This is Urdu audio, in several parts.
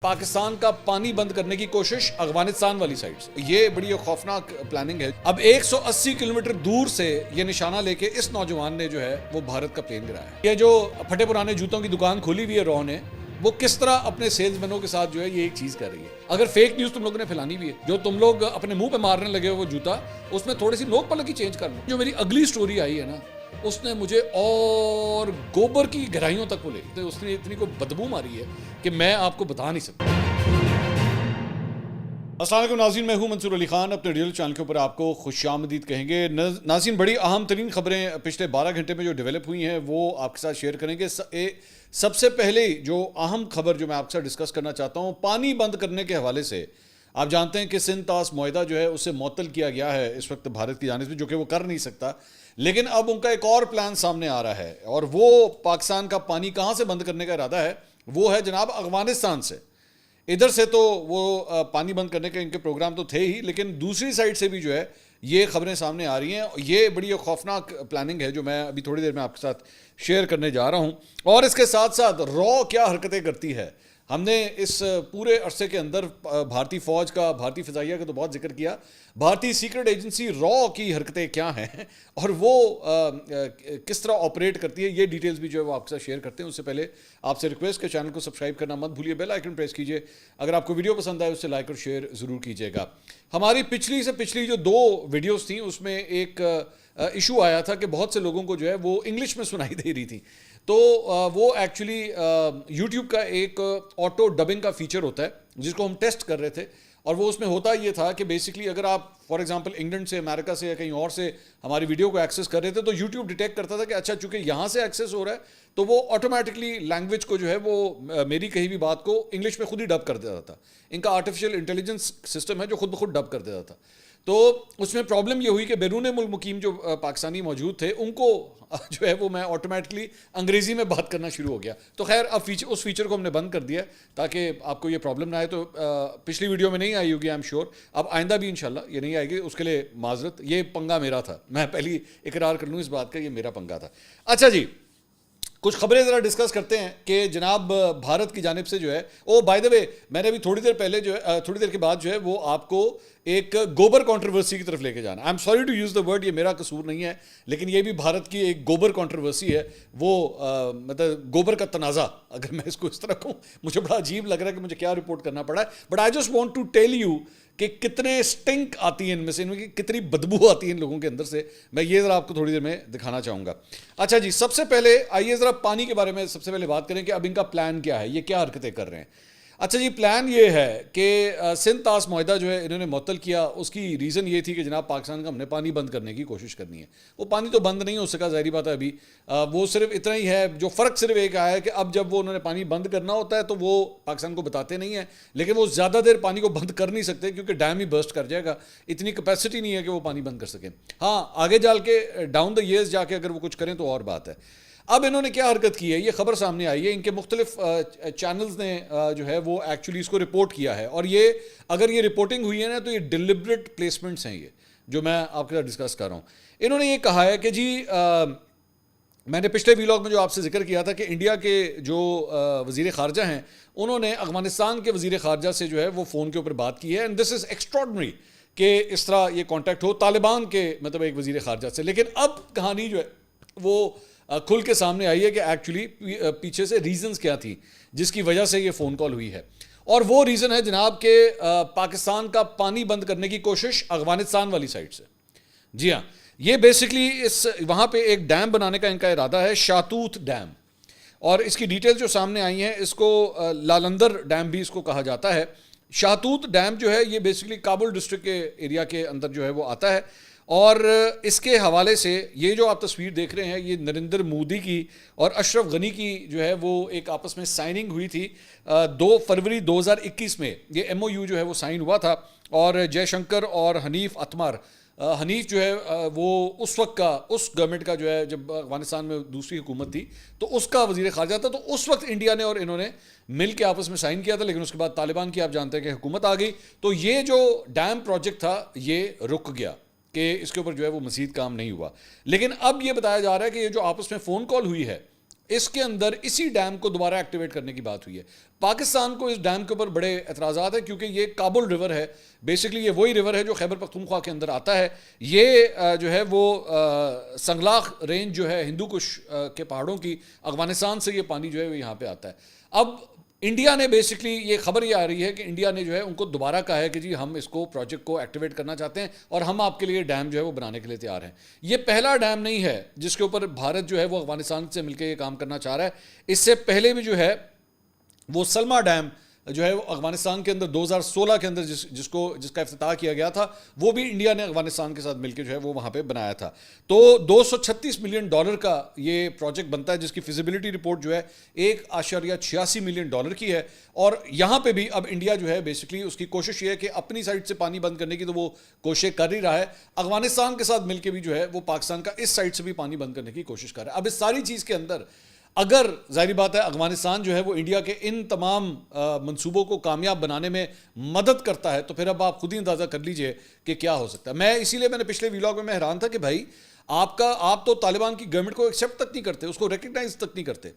پاکستان کا پانی بند کرنے کی کوشش افغانستان والی سائڈ سے، یہ بڑی خوفناک پلاننگ ہے۔ اب 180 کلومیٹر دور سے یہ نشانہ لے کے اس نوجوان نے جو ہے وہ بھارت کا پلین گرایا ہے۔ یہ جو پھٹے پرانے جوتوں کی دکان کھولی ہوئی ہے رو نے، وہ کس طرح اپنے سیلز مینوں کے ساتھ جو ہے یہ ایک چیز کر رہی ہے۔ اگر فیک نیوز تم لوگوں نے پھیلانی بھی ہے، جو تم لوگ اپنے منہ پہ مارنے لگے ہو وہ جوتا، اس میں تھوڑی سی نوک پلک ہی چینج کر لو۔ جو میری اگلی سٹوری آئی ہے نا، اس نے مجھے اور گوبر کی گہرائیوں تک کو لے لی۔ اس نے اتنی کوئی بدبو ماری ہے کہ میں آپ کو بتا نہیں سکتا۔ السلام علیکم ناظرین، میں ہوں منصور علی خان، اپنے ریئل چینل کے اوپر آپ کو خوش آمدید کہیں گے۔ ناظرین، بڑی اہم ترین خبریں پچھلے 12 گھنٹے میں جو ڈیولپ ہوئی ہیں وہ آپ کے ساتھ شیئر کریں گے۔ سب سے پہلے جو اہم خبر جو میں آپ کے ساتھ ڈسکس کرنا چاہتا ہوں، پانی بند کرنے کے حوالے سے آپ جانتے ہیں کہ سندھ طاس معاہدہ جو ہے اسے معطل کیا گیا ہے اس وقت بھارت کی جانب سے، جو کہ وہ کر نہیں سکتا، لیکن اب ان کا ایک اور پلان سامنے آ رہا ہے، اور وہ پاکستان کا پانی کہاں سے بند کرنے کا ارادہ ہے، وہ ہے جناب افغانستان سے۔ ادھر سے تو وہ پانی بند کرنے کے ان کے پروگرام تو تھے ہی، لیکن دوسری سائڈ سے بھی جو ہے یہ خبریں سامنے آ رہی ہیں۔ یہ بڑی خوفناک پلاننگ ہے جو میں ابھی تھوڑی دیر میں آپ کے ساتھ شیئر کرنے جا رہا ہوں، اور اس کے ساتھ ساتھ رو کیا حرکتیں کرتی ہے۔ ہم نے اس پورے عرصے کے اندر بھارتی فوج کا، بھارتی فضائیہ کا تو بہت ذکر کیا، بھارتی سیکرٹ ایجنسی رو کی حرکتیں کیا ہیں اور وہ کس طرح آپریٹ کرتی ہے، یہ ڈیٹیلز بھی جو ہے وہ آپ کے ساتھ شیئر کرتے ہیں۔ اس سے پہلے آپ سے ریکویسٹ کہ چینل کو سبسکرائب کرنا مت بھولیے، بیل آئیکن پریس کیجئے، اگر آپ کو ویڈیو پسند آئے اس سے لائک اور شیئر ضرور کیجئے گا۔ ہماری پچھلی سے پچھلی جو 2 ویڈیوز تھیں اس میں ایک ایشو آیا تھا کہ بہت سے لوگوں کو جو ہے وہ انگلش میں سنائی دے رہی تھی، تو وہ ایکچولی یوٹیوب کا ایک آٹو ڈبنگ کا فیچر ہوتا ہے جس کو ہم ٹیسٹ کر رہے تھے، اور وہ اس میں ہوتا یہ تھا کہ بیسکلی اگر آپ فار ایگزامپل انگلینڈ سے، امریکہ سے یا کہیں اور سے ہماری ویڈیو کو ایکسیس کر رہے تھے، تو یوٹیوب ڈیٹیکٹ کرتا تھا کہ اچھا چونکہ یہاں سے ایکسیس ہو رہا ہے تو وہ آٹومیٹکلی لینگویج کو جو ہے وہ میری کہی ہوئی بات کو انگلش میں خود ہی ڈب کر دیتا تھا۔ ان کا آرٹیفیشل انٹیلیجنس سسٹم ہے جو خود بخود ڈب کر دیتا تھا۔ تو اس میں پرابلم یہ ہوئی کہ بیرون ملک مقیم جو پاکستانی موجود تھے ان کو جو ہے وہ میں آٹومیٹکلی انگریزی میں بات کرنا شروع ہو گیا۔ تو خیر اب اس فیچر کو ہم نے بند کر دیا تاکہ آپ کو یہ پرابلم نہ آئے۔ تو پچھلی ویڈیو میں نہیں آئی ہوگی، آئی ایم شیور، اب آئندہ بھی انشاءاللہ یہ نہیں آئے گی، اس کے لیے معذرت، یہ پنگا میرا تھا، میں پہلی اقرار کر لوں اس بات کا، یہ میرا پنگا تھا۔ اچھا جی، کچھ خبریں ذرا ڈسکس کرتے ہیں کہ جناب بھارت کی جانب سے جو ہے، بائی دا وے میں نے ابھی تھوڑی دیر پہلے جو ہے، تھوڑی دیر کے بعد جو ہے وہ آپ کو ایک گوبر کنٹروورسی کی طرف لے کے جانا۔ I am sorry to use the word, یہ میرا قصور نہیں ہے، لیکن یہ بھی بھارت کی ایک گوبر کنٹروورسی ہے، وہ مطلب گوبر کا تنازع اگر میں اس کو اس طرح کہوں، مجھے بڑا عجیب لگ رہا ہے کہ مجھے کیا رپورٹ کرنا پڑا ہے، but I just want to tell you کہ کتنے سٹنک آتی ہیں ان میں سے، ان میں کتنی بدبو آتی ہے ان لوگوں کے اندر سے، میں یہ ذرا آپ کو تھوڑی دیر میں دکھانا چاہوں گا۔ اچھا جی، سب سے پہلے آئیے ذرا پانی کے بارے میں سب سے پہلے بات کریں کہ اب ان کا پلان کیا ہے، یہ کیا حرکتیں کر رہے ہیں۔ اچھا جی، پلان یہ ہے کہ سندھ طاس معاہدہ جو ہے انہوں نے معطل کیا، اس کی ریزن یہ تھی کہ جناب پاکستان کا ہم نے پانی بند کرنے کی کوشش کرنی ہے۔ وہ پانی تو بند نہیں ہو سکا، ظاہری بات ہے، ابھی وہ صرف اتنا ہی ہے، جو فرق صرف ایک آیا ہے کہ اب جب وہ انہوں نے پانی بند کرنا ہوتا ہے تو وہ پاکستان کو بتاتے نہیں ہیں، لیکن وہ زیادہ دیر پانی کو بند کر نہیں سکتے کیونکہ ڈیم ہی برسٹ کر جائے گا، اتنی کیپیسٹی نہیں ہے کہ وہ پانی بند کر سکیں۔ ہاں، آگے جا کے ڈاؤن دا ایئرز جا کے اگر وہ کچھ کریں تو اور بات ہے۔ اب انہوں نے کیا حرکت کی ہے، یہ خبر سامنے آئی ہے، ان کے مختلف چینلز نے جو ہے وہ ایکچولی اس کو رپورٹ کیا ہے، اور یہ اگر یہ رپورٹنگ ہوئی ہے نا تو یہ ڈیلیبریٹ پلیسمنٹس ہیں، یہ جو میں آپ کے ساتھ ڈسکس کر رہا ہوں۔ انہوں نے یہ کہا ہے کہ جی میں نے پچھلے ویلاگ میں جو آپ سے ذکر کیا تھا کہ انڈیا کے جو وزیر خارجہ ہیں انہوں نے افغانستان کے وزیر خارجہ سے جو ہے وہ فون کے اوپر بات کی ہے، اینڈ دس از ایکسٹراڈنری کہ اس طرح یہ کانٹیکٹ ہو طالبان کے مطلب ایک وزیر خارجہ سے۔ لیکن اب کہانی جو ہے وہ کھل کے سامنے آئی ہے کہ ایکچولی پیچھے سے ریزنز کیا تھی جس کی وجہ سے یہ فون کال ہوئی ہے، اور وہ ریزن ہے جناب کہ پاکستان کا پانی بند کرنے کی کوشش افغانستان والی سائڈ سے۔ جی ہاں، یہ بیسکلی وہاں پہ ایک ڈیم بنانے کا ان کا ارادہ ہے، شاہتوت ڈیم، اور اس کی ڈیٹیل جو سامنے آئی ہیں، اس کو لالندر ڈیم بھی اس کو کہا جاتا ہے۔ شاہتوت ڈیم جو ہے یہ بیسکلی کابل ڈسٹرکٹ کے ایریا کے اندر جو ہے وہ آتا ہے، اور اس کے حوالے سے یہ جو آپ تصویر دیکھ رہے ہیں یہ نریندر مودی کی اور اشرف غنی کی جو ہے وہ ایک آپس میں سائننگ ہوئی تھی 2 فروری 2021 میں، یہ ایم او یو جو ہے وہ سائن ہوا تھا، اور جے شنکر اور حنیف اتمر، حنیف جو ہے وہ اس وقت کا، اس گورنمنٹ کا جو ہے جب افغانستان میں دوسری حکومت تھی تو اس کا وزیر خارجہ تھا، تو اس وقت انڈیا نے اور انہوں نے مل کے آپس میں سائن کیا تھا، لیکن اس کے بعد طالبان کی آپ جانتے ہیں کہ حکومت آ گئی، تو یہ جو ڈیم پروجیکٹ تھا یہ رک گیا کہ اس کے اوپر جو ہے وہ مزید کام نہیں ہوا۔ لیکن اب یہ بتایا جا رہا ہے کہ یہ جو آپس میں فون کال ہوئی ہے اس کے اندر اسی ڈیم کو دوبارہ ایکٹیویٹ کرنے کی بات ہوئی ہے. پاکستان کو اس ڈیم کے اوپر بڑے اعتراضات ہیں کیونکہ یہ کابل ریور ہے, بیسکلی یہ وہی ریور ہے جو خیبر پختونخوا کے اندر آتا ہے. یہ جو ہے وہ سنگلاخ رینج جو ہے ہندو کش کے پہاڑوں کی, افغانستان سے یہ پانی جو ہے وہ یہاں پہ آتا ہے. اب انڈیا نے بیسکلی یہ خبر یہ آ رہی ہے کہ انڈیا نے جو ہے ان کو دوبارہ کہا ہے کہ جی ہم اس کو پروجیکٹ کو ایکٹیویٹ کرنا چاہتے ہیں اور ہم آپ کے لیے ڈیم جو ہے وہ بنانے کے لیے تیار ہیں. یہ پہلا ڈیم نہیں ہے جس کے اوپر بھارت جو ہے وہ افغانستان سے مل کے یہ کام کرنا چاہ رہا ہے. اس سے پہلے بھی جو ہے وہ سلما ڈیم جو ہے وہ افغانستان کے اندر 2016 کے اندر جس کا افتتاح کیا گیا تھا, وہ بھی انڈیا نے افغانستان کے ساتھ مل کے جو ہے وہ وہاں پہ بنایا تھا. تو $236 ملین کا یہ پروجیکٹ بنتا ہے جس کی فیزیبلٹی رپورٹ جو ہے $1.86 ملین کی ہے. اور یہاں پہ بھی اب انڈیا جو ہے بیسکلی اس کی کوشش یہ ہے کہ اپنی سائڈ سے پانی بند کرنے کی تو وہ کوشش کر ہی رہا ہے, افغانستان کے ساتھ مل کے بھی جو ہے وہ پاکستان کا اس سائڈ سے بھی پانی بند کرنے کی کوشش کر رہا ہے. اب اس ساری چیز کے اندر اگر ظاہری بات ہے افغانستان جو ہے وہ انڈیا کے ان تمام منصوبوں کو کامیاب بنانے میں مدد کرتا ہے تو پھر اب آپ خود ہی اندازہ کر لیجئے کہ کیا ہو سکتا ہے. اسی لیے میں نے پچھلے ویلاگ میں حیران تھا کہ بھائی آپ تو طالبان کی گورنمنٹ کو ایکسیپٹ تک نہیں کرتے, اس کو ریکگنائز تک نہیں کرتے,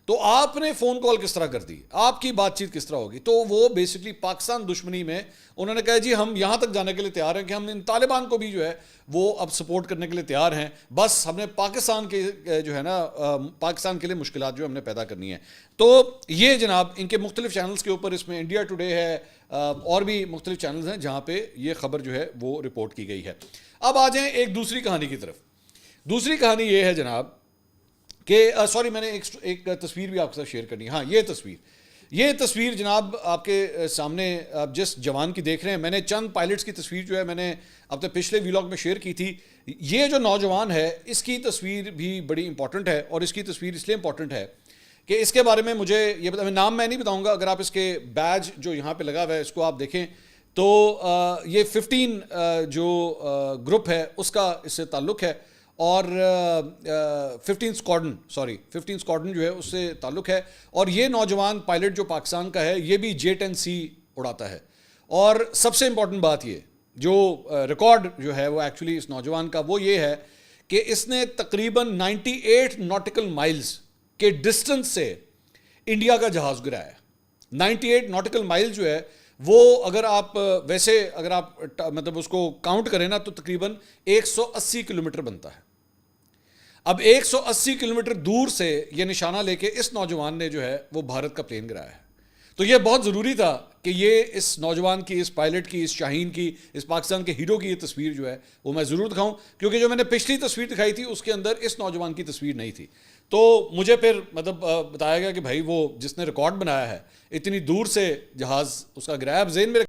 تو آپ نے فون کال کس طرح کر دی, آپ کی بات چیت کس طرح ہوگی. تو وہ بیسکلی پاکستان دشمنی میں انہوں نے کہا جی ہم یہاں تک جانے کے لیے تیار ہیں کہ ہم ان طالبان کو بھی جو ہے وہ اب سپورٹ کرنے کے لیے تیار ہیں, بس ہم نے پاکستان کے جو ہے نا پاکستان کے لیے مشکلات جو ہم نے پیدا کرنی ہے. تو یہ جناب ان کے مختلف چینلز کے اوپر, اس میں انڈیا ٹوڈے ہے اور بھی مختلف چینلز ہیں جہاں پہ یہ خبر جو ہے وہ رپورٹ کی گئی ہے. اب آ جائیں ایک دوسری کہانی کی طرف. دوسری کہانی یہ ہے جناب کہ سوری میں نے ایک تصویر بھی آپ کے ساتھ شیئر کرنی ہے. ہاں یہ تصویر جناب آپ کے سامنے آپ جس جوان کی دیکھ رہے ہیں, میں نے چند پائلٹس کی تصویر جو ہے میں نے اپنے پچھلے ویلاگ میں شیئر کی تھی. یہ جو نوجوان ہے اس کی تصویر بھی بڑی امپورٹنٹ ہے, اور اس کی تصویر اس لیے امپورٹنٹ ہے کہ اس کے بارے میں مجھے یہ نام میں نہیں بتاؤں گا, اگر آپ اس کے بیج جو یہاں پہ لگا ہوا ہے اس کو آپ دیکھیں تو یہ 15 جو گروپ ہے اس کا اس سے تعلق ہے, اور 15 اسکواڈن جو ہے اس سے تعلق ہے. اور یہ نوجوان پائلٹ جو پاکستان کا ہے یہ بھی J-10C اڑاتا ہے. اور سب سے امپورٹنٹ بات یہ جو ریکارڈ جو ہے وہ ایکچولی اس نوجوان کا وہ یہ ہے کہ اس نے تقریباً 98 ناٹیکل مائلز کے ڈسٹنس سے انڈیا کا جہاز گرایا ہے. 98 ناٹیکل مائل جو ہے وہ اگر آپ مطلب اس کو کاؤنٹ کریں نا تو تقریباً 180 کلومیٹر بنتا ہے. اب 180 کلومیٹر دور سے یہ نشانہ لے کے اس نوجوان نے جو ہے وہ بھارت کا پلین گرایا ہے. تو یہ بہت ضروری تھا کہ یہ اس نوجوان کی, اس پائلٹ کی, اس شاہین کی, اس پاکستان کے ہیرو کی یہ تصویر جو ہے وہ میں ضرور دکھاؤں, کیونکہ جو میں نے پچھلی تصویر دکھائی تھی اس کے اندر اس نوجوان کی تصویر نہیں تھی. تو مجھے پھر مطلب بتایا گیا کہ بھائی وہ جس نے ریکارڈ بنایا ہے اتنی دور سے جہاز اس کا گرایا. اب ذہن میں